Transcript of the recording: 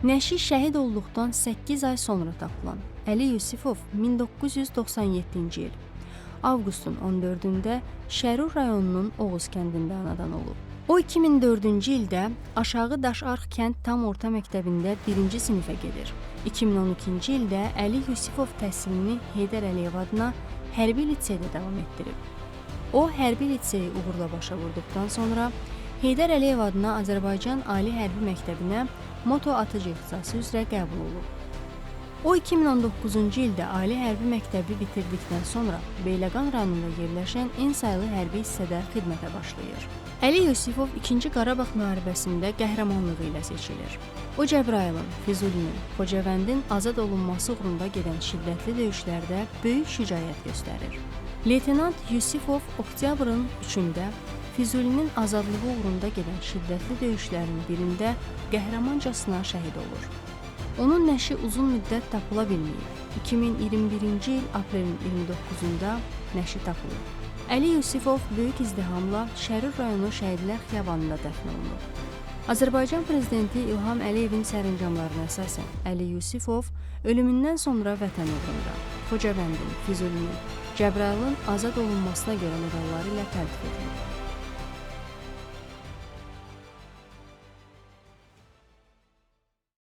Nəşi şəhid olduqdan 8 ay sonra tapılan Əli Yusifov 1997-ci il avqustun 14-də Şərur rayonunun Oğuz kəndində anadan olub. O 2004-cü ildə Aşağı Daşarx kənd tam orta məktəbində 1-ci sinifə gedir. 2012-ci ildə Əli Yusifov təhsilini Heydər Əliyev adına hərbi liseydə davam etdirib. O, hərbi liseyi uğurla başa vurduqdan sonra Heydər Əliyev adına Azərbaycan Ali Hərbi Məktəbinə moto atıcı ixtisası üzrə qəbul olub. O, 2019-cu ildə Ali Hərbi Məktəbi bitirdikdən sonra Beyləqan rayonunda yerləşən en sayılı hərbi hissədə xidmətə başlayır. Əli Yusifov 2-ci Qarabağ müharibəsində qəhrəmanlığı ilə seçilir. O, Cəbrayılın, Füzulinin, Xocavəndin azad olunması uğrunda gedən şiddətli döyüşlərdə böyük şücaət göstərir. Leytenant Yusifov oktyabrın 3-də Füzulinin azadlığı uğrunda gedən şiddətli döyüşlərin birində qəhrəmancasına şəhid olur. Onun nəşi uzun müddət tapıla bilməyib. 2021-ci il aprelin 29-da nəşi tapılıb. Əli Yusifov böyük izdihamla Şərur rayonu Şəhidlər Xiyabanında dəfn olunub. Azərbaycan prezidenti İlham Əliyevin sərəncamlarına əsasən Əli Yusifov ölümündən sonra vətən uğrunda Xocavəndin, Füzulinin, Cəbrayılın azad olunmasına görə medalları ilə təltif edilib.